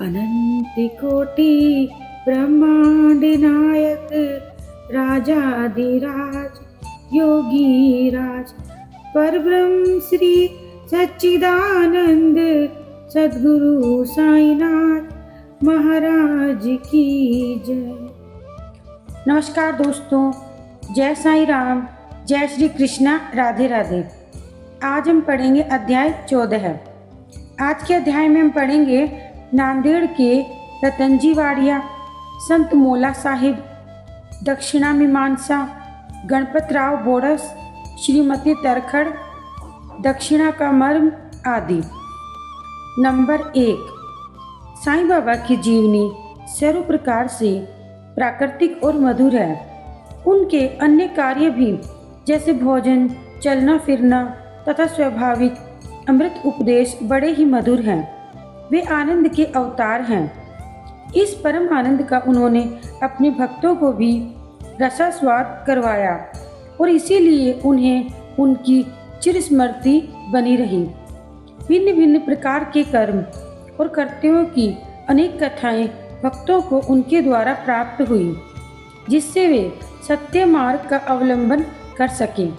अनंतकोटि ब्रह्मांड नायक राजाधिराज योगी राज परब्रह्म श्री सच्चिदानंद सद्गुरु साईनाथ महाराज की जय। नमस्कार दोस्तों, जय साई राम, जय श्री कृष्णा, राधे राधे। आज हम पढ़ेंगे अध्याय 14। आज के अध्याय में हम पढ़ेंगे नांदेड़ के रतनजी वाड़िया, संत मोला साहिब, दक्षिणा मीमांसा, गणपतराव बोडस, श्रीमती तरखड़, दक्षिणा का मर्म आदि। नंबर 1, साईं बाबा की जीवनी सर्व प्रकार से प्राकृतिक और मधुर है। उनके अन्य कार्य भी जैसे भोजन, चलना फिरना तथा स्वाभाविक अमृत उपदेश बड़े ही मधुर हैं। वे आनंद के अवतार हैं। इस परम आनंद का उन्होंने अपने भक्तों को भी रसास्वाद करवाया और इसीलिए उन्हें उनकी चिरस्मृति बनी रही। भिन्न भिन्न प्रकार के कर्म और कर्तव्यों की अनेक कथाएं भक्तों को उनके द्वारा प्राप्त हुई, जिससे वे सत्य मार्ग का अवलंबन कर सकें।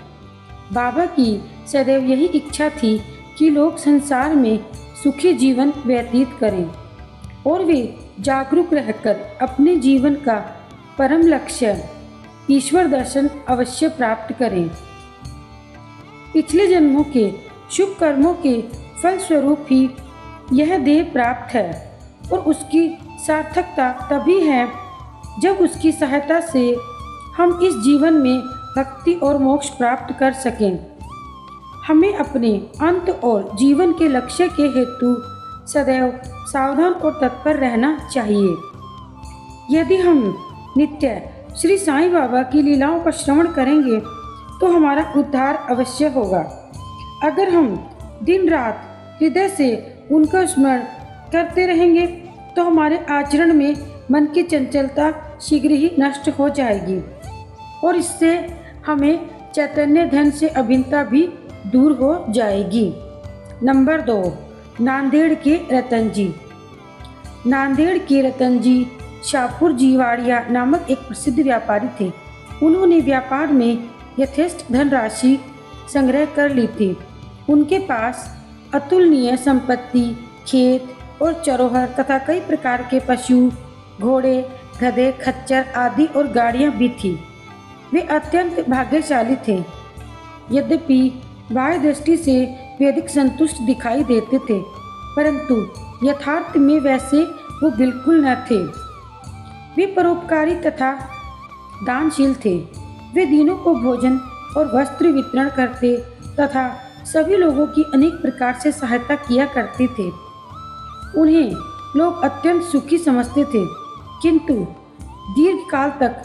बाबा की सदैव यही इच्छा थी कि लोग संसार में सुखी जीवन व्यतीत करें और वे जागरूक रहकर अपने जीवन का परम लक्ष्य ईश्वर दर्शन अवश्य प्राप्त करें। पिछले जन्मों के शुभ कर्मों के फलस्वरूप ही यह देह प्राप्त है और उसकी सार्थकता तभी है जब उसकी सहायता से हम इस जीवन में भक्ति और मोक्ष प्राप्त कर सकें। हमें अपने अंत और जीवन के लक्ष्य के हेतु सदैव सावधान और तत्पर रहना चाहिए। यदि हम नित्य श्री साईं बाबा की लीलाओं का श्रवण करेंगे तो हमारा उद्धार अवश्य होगा। अगर हम दिन रात हृदय से उनका स्मरण करते रहेंगे तो हमारे आचरण में मन की चंचलता शीघ्र ही नष्ट हो जाएगी और इससे हमें चैतन्य धन से अभिन्नता भी दूर हो जाएगी। नंबर 2, नांदेड़ के रतनजी। नांदेड़ के रतनजी शाहपुर जी वाड़िया नामक एक प्रसिद्ध व्यापारी थे। उन्होंने व्यापार में यथेष्ट धनराशि संग्रह कर ली थी। उनके पास अतुलनीय संपत्ति, खेत और चरोहर तथा कई प्रकार के पशु, घोड़े, गधे, खच्चर आदि और गाड़ियां भी थी। वे अत्यंत भाग्यशाली थे। यद्यपि बाह्य दृष्टि से वे अधिक संतुष्ट दिखाई देते थे, परंतु यथार्थ में वैसे वो बिल्कुल न थे। वे परोपकारी तथा दानशील थे। वे दीनों को भोजन और वस्त्र वितरण करते तथा सभी लोगों की अनेक प्रकार से सहायता किया करते थे। उन्हें लोग अत्यंत सुखी समझते थे, किंतु दीर्घ काल तक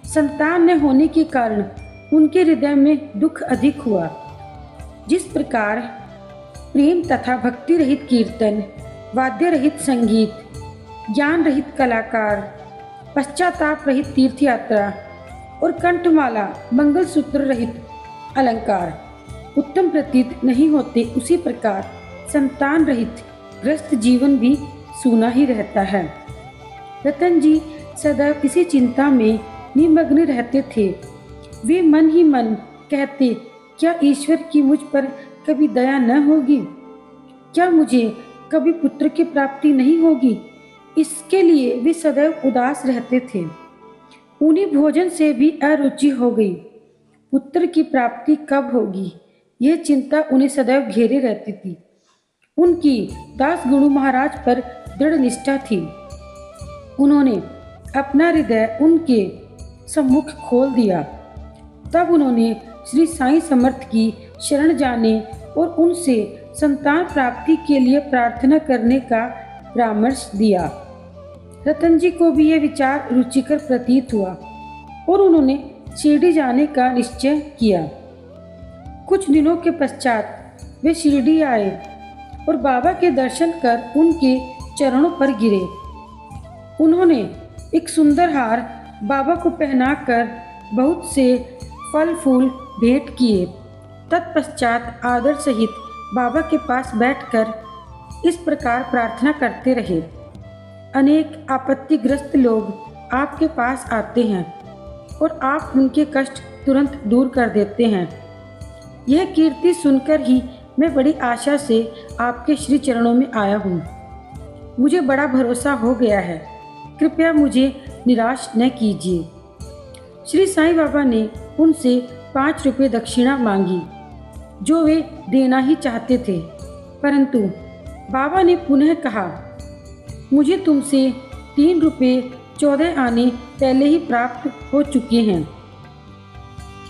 संतान न होने के कारण उनके हृदय में दुख अधिक हुआ। जिस प्रकार प्रेम तथा भक्ति रहित कीर्तन, वाद्य रहित संगीत, ज्ञान रहित कलाकार, पश्चाताप रहित तीर्थ यात्रा और कंठमाला मंगलसूत्र रहित अलंकार उत्तम प्रतीत नहीं होते, उसी प्रकार संतान रहित ग्रस्त जीवन भी सूना ही रहता है। रतन जी सदैव इसी चिंता में निमग्न रहते थे। वे मन ही मन कहते, क्या ईश्वर की मुझ पर कभी दया न होगी? क्या मुझे कभी पुत्र की प्राप्ति नहीं होगी? इसके लिए वे सदैव उदास रहते थे। उन्हें भोजन से भी अरुचि हो गई। पुत्र की प्राप्ति कब होगी, यह चिंता उन्हें सदैव घेरे रहती थी। उनकी दास गुरु महाराज पर दृढ़ निष्ठा थी। उन्होंने अपना हृदय उनके सम्मुख खोल दिया। तब उन्होंने श्री साईं समर्थ की शरण जाने और उनसे संतान प्राप्ति के लिए प्रार्थना करने का परामर्श दिया। रतन जी को भी यह विचार रुचिकर प्रतीत हुआ और उन्होंने शिरडी जाने का निश्चय किया। कुछ दिनों के पश्चात वे शिरडी आए और बाबा के दर्शन कर उनके चरणों पर गिरे। उन्होंने एक सुंदर हार बाबा को पहनाकर बहुत से फल फूल भेंट किए। तत्पश्चात आदर सहित बाबा के पास बैठकर इस प्रकार प्रार्थना करते रहे, अनेक आपत्तिग्रस्त लोग आपके पास आते हैं और आप उनके कष्ट तुरंत दूर कर देते हैं। यह कीर्ति सुनकर ही मैं बड़ी आशा से आपके श्री चरणों में आया हूँ। मुझे बड़ा भरोसा हो गया है, कृपया मुझे निराश न कीजिए। श्री साईं बाबा ने उनसे 5 रुपये दक्षिणा मांगी, जो वे देना ही चाहते थे, परंतु बाबा ने पुनः कहा, मुझे तुमसे 3 रुपये 14 आने पहले ही प्राप्त हो चुके हैं,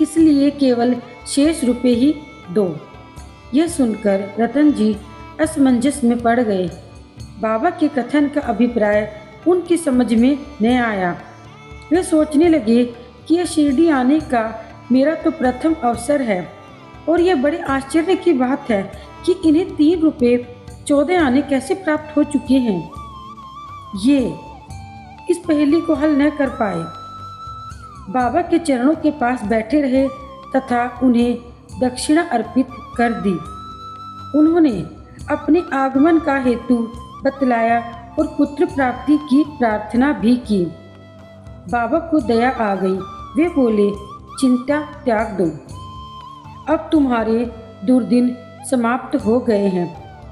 इसलिए केवल शेष रुपये ही दो। यह सुनकर रतन जी असमंजस में पड़ गए। बाबा के कथन का अभिप्राय उनकी समझ में न आया। वे सोचने लगे कि यह शिरडी आने का मेरा तो प्रथम अवसर है और यह बड़े आश्चर्य की बात है कि इन्हें 3 रुपये 14 आने कैसे प्राप्त हो चुके हैं। ये इस पहेली को हल न कर पाए। बाबा के चरणों के पास बैठे रहे तथा उन्हें दक्षिणा अर्पित कर दी। उन्होंने अपने आगमन का हेतु बतलाया और पुत्र प्राप्ति की प्रार्थना भी की। बाबा को दया आ गई। वे बोले, चिंता त्याग दो, अब तुम्हारे दुर्दिन समाप्त हो गए हैं।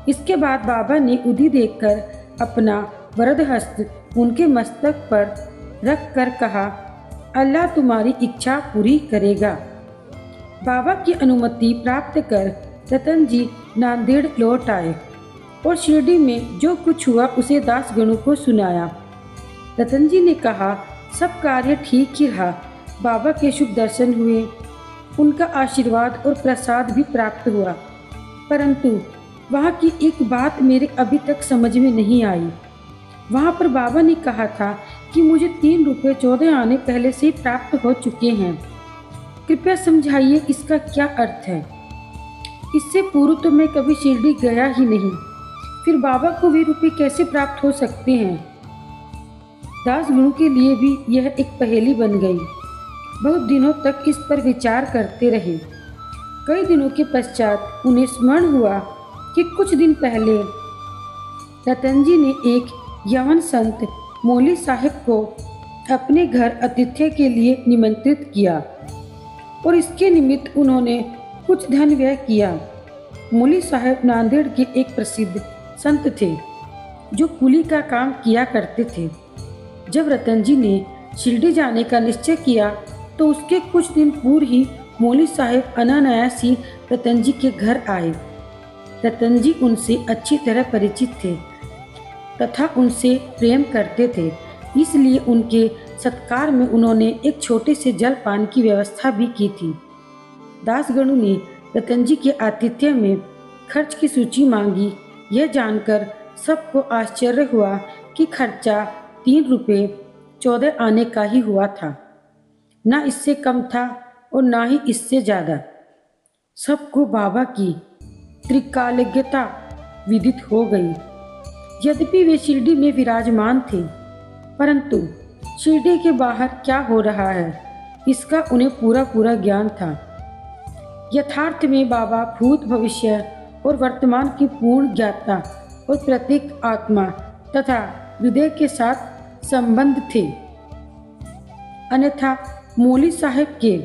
इसके बाद बाबा ने उदी देखकर अपना वरद हस्त उनके मस्तक पर रख कर कहा, अल्लाह तुम्हारी इच्छा पूरी करेगा। बाबा की अनुमति प्राप्त कर रतन जी नांदेड़ लौट आए और शिरडी में जो कुछ हुआ उसे दासगणों को सुनाया। रतन जी ने कहा, सब कार्य ठीक ही रहा। बाबा के शुभ दर्शन हुए, उनका आशीर्वाद और प्रसाद भी प्राप्त हुआ, परंतु वहाँ की एक बात मेरे अभी तक समझ में नहीं आई। वहाँ पर बाबा ने कहा था कि मुझे 3 रुपये 14 आने पहले से ही प्राप्त हो चुके हैं। कृपया समझाइए इसका क्या अर्थ है। इससे पूर्व तो मैं कभी शिरडी गया ही नहीं, फिर बाबा को वे रुपये कैसे प्राप्त हो सकते हैं। दासगणों के लिए भी यह एक पहेली बन गई। बहुत दिनों तक इस पर विचार करते रहे। कई दिनों के पश्चात उन्हें स्मरण हुआ कि कुछ दिन पहले रतन जी ने एक यवन संत मौली साहब को अपने घर आतिथ्य के लिए निमंत्रित किया और इसके निमित्त उन्होंने कुछ धन व्यय किया। मौली साहब नांदेड़ के एक प्रसिद्ध संत थे जो कुली का काम किया करते थे। जब रतन जी ने शिरडी जाने का निश्चय किया तो उसके कुछ दिन पूर्व ही मौली साहब अनायासी रतन जी के घर आए। रतन जी उनसे अच्छी तरह परिचित थे तथा उनसे प्रेम करते थे, इसलिए उनके सत्कार में उन्होंने एक छोटे से जलपान की व्यवस्था भी की थी। दासगणों ने रतन जी के आतिथ्य में खर्च की सूची मांगी। यह जानकर सबको आश्चर्य हुआ कि खर्चा 3 रुपये 14 आने का ही हुआ था, ना इससे कम था और ना ही इससे ज़्यादा। सबको बाबा की त्रिकालज्ञता विदित हो गई। यद्यपि वे शिरडी में विराजमान थे, परंतु शिरडी के बाहर क्या हो रहा है इसका उन्हें पूरा ज्ञान था। यथार्थ में बाबा भूत भविष्य और वर्तमान की पूर्ण ज्ञाता और प्रत्येक आत्मा तथा हृदय के साथ संबंध थे। अन्यथा मौली साहब के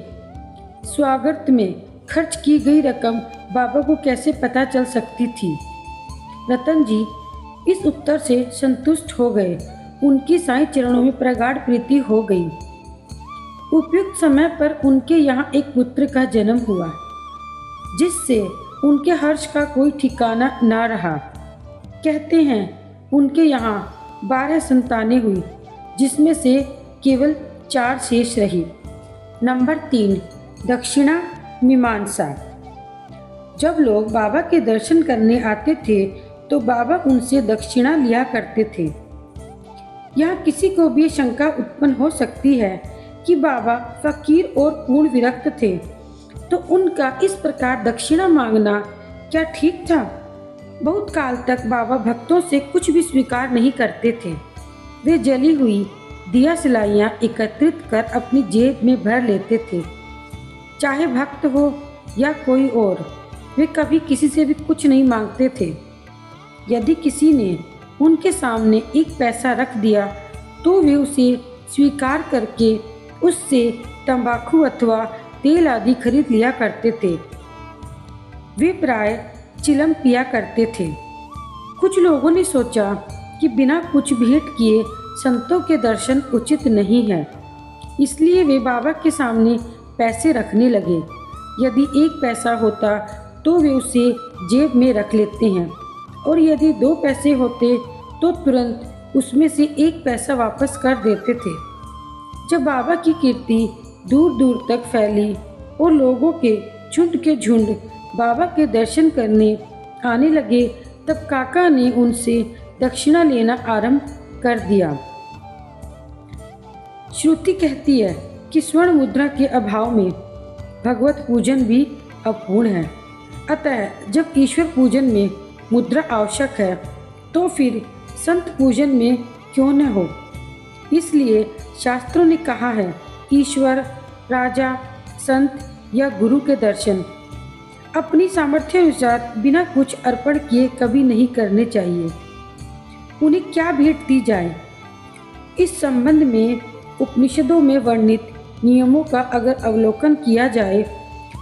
स्वागत में खर्च की गई रकम बाबा को कैसे पता चल सकती थी। रतन जी इस उत्तर से संतुष्ट हो गए। उनकी साईं चरणों में प्रगाढ़ प्रीति हो गई। उपयुक्त समय पर उनके यहाँ एक पुत्र का जन्म हुआ, जिससे उनके हर्ष का कोई ठिकाना ना रहा। कहते हैं उनके यहाँ 12 संतानें हुई, जिसमें से केवल 4 शेष रही। नंबर 3, दक्षिणा मीमांसा। जब लोग बाबा के दर्शन करने आते थे तो बाबा उनसे दक्षिणा लिया करते थे। यहाँ किसी को भी शंका उत्पन्न हो सकती है कि बाबा फकीर और पूर्ण विरक्त थे, तो उनका इस प्रकार दक्षिणा मांगना क्या ठीक था। बहुत काल तक बाबा भक्तों से कुछ भी स्वीकार नहीं करते थे। वे जली हुई दिया सिलाइयाँ एकत्रित कर अपनी जेब में भर लेते थे। चाहे भक्त हो या कोई और, वे कभी किसी से भी कुछ नहीं मांगते थे। यदि किसी ने उनके सामने एक पैसा रख दिया तो वे उसे स्वीकार करके उससे तंबाकू अथवा तेल आदि खरीद लिया करते थे। वे प्राय चिलम पिया करते थे। कुछ लोगों ने सोचा कि बिना कुछ भेंट किए संतों के दर्शन उचित नहीं है, इसलिए वे बाबा के सामने पैसे रखने लगे। यदि एक पैसा होता तो वे उसे जेब में रख लेते हैं और यदि 2 पैसे होते तो तुरंत उसमें से 1 पैसा वापस कर देते थे। जब बाबा की कीर्ति दूर दूर तक फैली और लोगों के झुंड बाबा के दर्शन करने आने लगे, तब काका ने उनसे दक्षिणा लेना आरंभ कर दिया। श्रुति कहती है कि स्वर्ण मुद्रा के अभाव में भगवत पूजन भी अपूर्ण है। अतः जब ईश्वर पूजन में मुद्रा आवश्यक है तो फिर संत पूजन में क्यों न हो। इसलिए शास्त्रों ने कहा है, ईश्वर, राजा, संत या गुरु के दर्शन अपनी सामर्थ्य अनुसार बिना कुछ अर्पण किए कभी नहीं करने चाहिए। उन्हें क्या भेंट दी जाए, इस संबंध में उपनिषदों में वर्णित नियमों का अगर अवलोकन किया जाए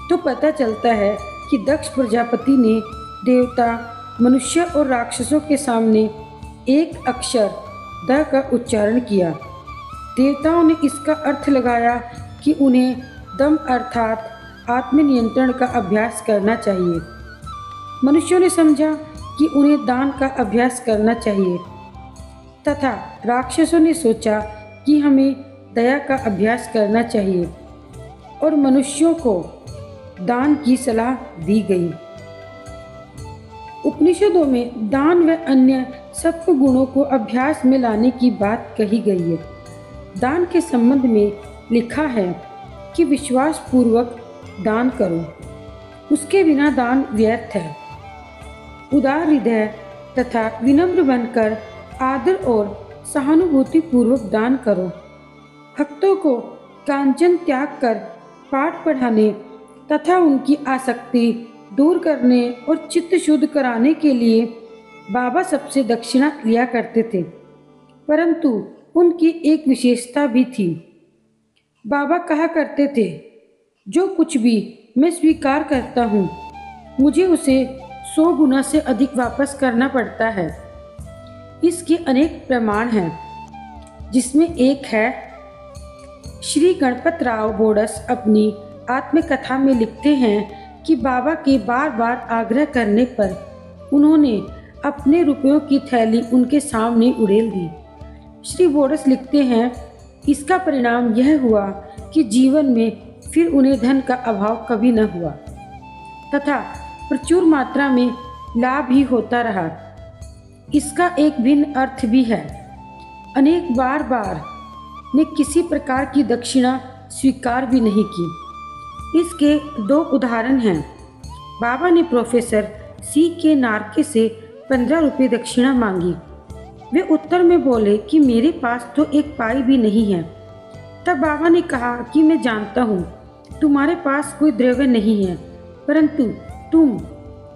तो पता चलता है कि दक्ष प्रजापति ने देवता, मनुष्य और राक्षसों के सामने एक अक्षर द का उच्चारण किया। देवताओं ने इसका अर्थ लगाया कि उन्हें दम अर्थात आत्मनियंत्रण का अभ्यास करना चाहिए। मनुष्यों ने समझा कि उन्हें दान का अभ्यास करना चाहिए तथा राक्षसों ने सोचा कि हमें दया का अभ्यास करना चाहिए और मनुष्यों को दान की सलाह दी गई। उपनिषदों में दान व अन्य सत्व गुणों को अभ्यास में लाने की बात कही गई है। दान के संबंध में लिखा है कि विश्वास पूर्वक दान करो, उसके बिना दान व्यर्थ है। उदार हृदय तथा विनम्र बनकर आदर और सहानुभूति पूर्वक दान करो। भक्तों को कांचन त्याग कर पाठ पढ़ाने तथा उनकी आसक्ति दूर करने और चित्त शुद्ध कराने के लिए बाबा सबसे दक्षिणा लिया करते थे, परंतु उनकी एक विशेषता भी थी। बाबा कहा करते थे, जो कुछ भी मैं स्वीकार करता हूँ मुझे उसे 100 गुना से अधिक वापस करना पड़ता है। इसके अनेक प्रमाण हैं, जिसमें एक है, श्री गणपतराव बोडस अपनी आत्मकथा में लिखते हैं कि बाबा के बार बार आग्रह करने पर उन्होंने अपने रुपयों की थैली उनके सामने उड़ेल दी। श्री बोडस लिखते हैं, इसका परिणाम यह हुआ कि जीवन में फिर उन्हें धन का अभाव कभी न हुआ तथा प्रचुर मात्रा में लाभ ही होता रहा। इसका एक भिन्न अर्थ भी है। अनेक बार ने किसी प्रकार की दक्षिणा स्वीकार भी नहीं की। इसके 2 उदाहरण हैं। बाबा ने प्रोफेसर सी के नार्के से 15 रुपये दक्षिणा मांगी। वे उत्तर में बोले कि मेरे पास तो 1 पाई भी नहीं है। तब बाबा ने कहा कि मैं जानता हूँ तुम्हारे पास कोई द्रव्य नहीं है, परंतु तुम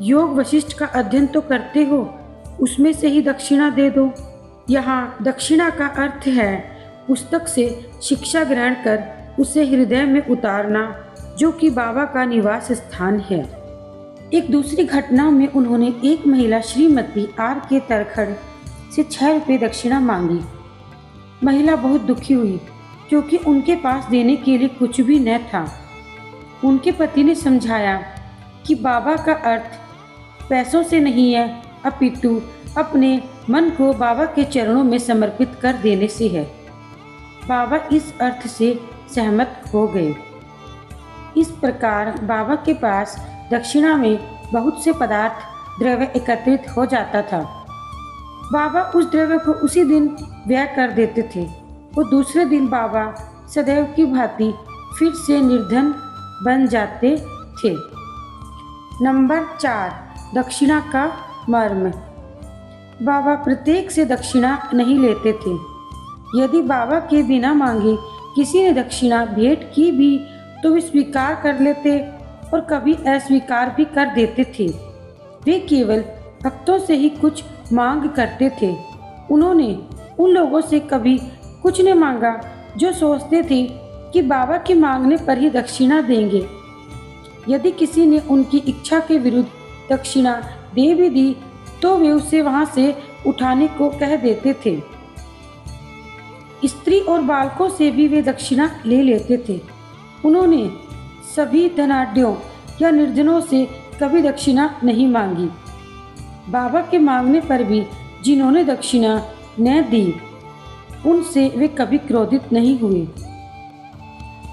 योग वशिष्ठ का अध्ययन तो करते हो, उसमें से ही दक्षिणा दे दो। यहाँ दक्षिणा का अर्थ है पुस्तक से शिक्षा ग्रहण कर उसे हृदय में उतारना, जो कि बाबा का निवास स्थान है। एक दूसरी घटना में उन्होंने एक महिला श्रीमती आर के तरखड़ से 6 रुपये दक्षिणा मांगी। महिला बहुत दुखी हुई क्योंकि उनके पास देने के लिए कुछ भी न था। उनके पति ने समझाया कि बाबा का अर्थ पैसों से नहीं है, अपितु अपने मन को बाबा के चरणों में समर्पित कर देने से है। बाबा इस अर्थ से सहमत हो गए। इस प्रकार बाबा के पास दक्षिणा में बहुत से पदार्थ द्रव्य एकत्रित हो जाता था। बाबा उस द्रव्य को उसी दिन व्यय कर देते थे और दूसरे दिन बाबा सदैव की भांति फिर से निर्धन बन जाते थे। नंबर 4, दक्षिणा का मर्म। बाबा प्रत्येक से दक्षिणा नहीं लेते थे। यदि बाबा के बिना मांगे किसी ने दक्षिणा भेंट की भी तो वे स्वीकार कर लेते और कभी अस्वीकार भी कर देते थे। वे केवल भक्तों से ही कुछ मांग करते थे उन्होंने उन लोगों से कभी कुछ नहीं मांगा जो सोचते थे कि बाबा के मांगने पर ही दक्षिणा देंगे। यदि किसी ने उनकी इच्छा के विरुद्ध दक्षिणा दे भी दी तो वे उसे वहां से उठाने को कह देते थे। स्त्री और बालकों से भी वे दक्षिणा ले लेते थे। उन्होंने सभी धनाढ्यों या निर्जनों से कभी दक्षिणा नहीं मांगी। बाबा के मांगने पर भी जिन्होंने दक्षिणा न दी उनसे वे कभी क्रोधित नहीं हुए।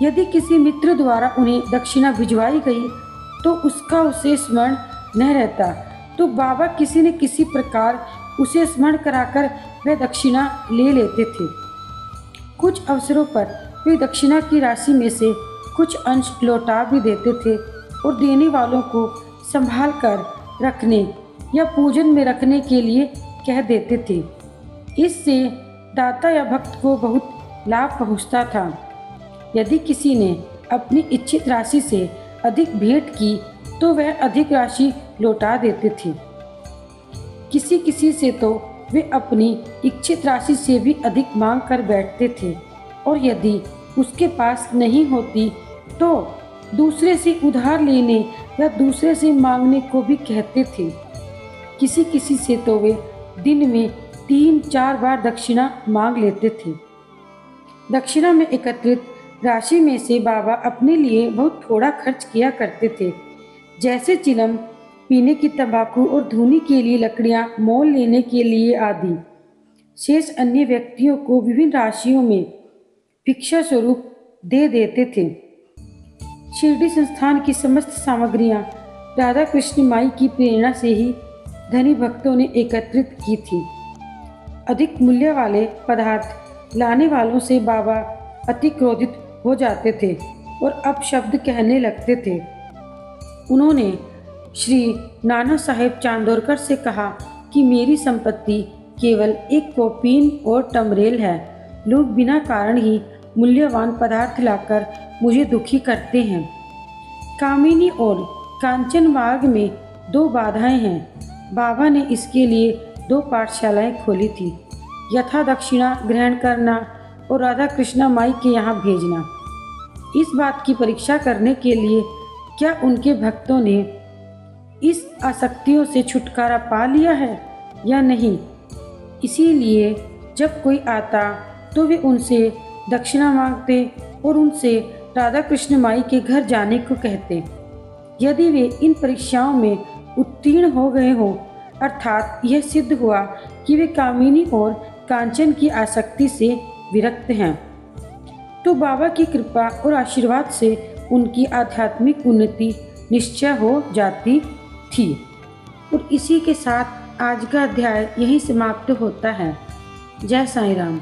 यदि किसी मित्र द्वारा उन्हें दक्षिणा भिजवाई गई तो उसका उसे स्मरण न रहता तो बाबा किसी न किसी प्रकार उसे स्मरण कराकर वे दक्षिणा ले लेते थे। कुछ अवसरों पर वे दक्षिणा की राशि में से कुछ अंश लौटा भी देते थे और देने वालों को संभाल कर रखने या पूजन में रखने के लिए कह देते थे। इससे दाता या भक्त को बहुत लाभ पहुंचता था। यदि किसी ने अपनी इच्छित राशि से अधिक भेंट की तो वह अधिक राशि लौटा देते थे। किसी किसी से तो वे अपनी इच्छित राशि से भी अधिक मांग कर बैठते थे और यदि उसके पास नहीं होती तो दूसरे से उधार लेने या दूसरे से मांगने को भी कहते थे। किसी किसी से तो वे दिन में 3-4 बार दक्षिणा मांग लेते थे। दक्षिणा में एकत्रित राशि में से बाबा अपने लिए बहुत थोड़ा खर्च किया करते थे, जैसे चिलम, पीने की तंबाकू और धूनी के लिए लकड़ियां मोल लेने के लिए आदि। शेष अन्य व्यक्तियों को विभिन्न राशियों में भिक्षा स्वरूप दे देते थे। शिरडी संस्थान की समस्त सामग्रियां राधा कृष्ण माई की प्रेरणा से ही धनी भक्तों ने एकत्रित की थी। अधिक मूल्य वाले पदार्थ लाने वालों से बाबा अति क्रोधित हो जाते थे और अपशब्द कहने लगते थे। उन्होंने श्री नाना साहेब चांदोरकर से कहा कि मेरी संपत्ति केवल एक कोपीन और टमरेल है। लोग बिना कारण ही मूल्यवान पदार्थ लाकर मुझे दुखी करते हैं। कामिनी और कांचन मार्ग में 2 बाधाएं हैं। बाबा ने इसके लिए 2 पाठशालाएं खोली थी, यथा दक्षिणा ग्रहण करना और राधा कृष्णा माई के यहाँ भेजना। इस बात की परीक्षा करने के लिए क्या उनके भक्तों ने इस आसक्तियों से छुटकारा पा लिया है या नहीं। इसीलिए जब कोई आता तो वे उनसे दक्षिणा मांगते और उनसे राधा कृष्ण माई के घर जाने को कहते। यदि वे इन परीक्षाओं में उत्तीर्ण हो गए हों, अर्थात यह सिद्ध हुआ कि वे कामिनी और कांचन की आसक्ति से विरक्त हैं, तो बाबा की कृपा और आशीर्वाद से उनकी आध्यात्मिक उन्नति निश्चय हो जाती थी। और इसी के साथ आज का अध्याय यहीं समाप्त होता है। जय साईं राम।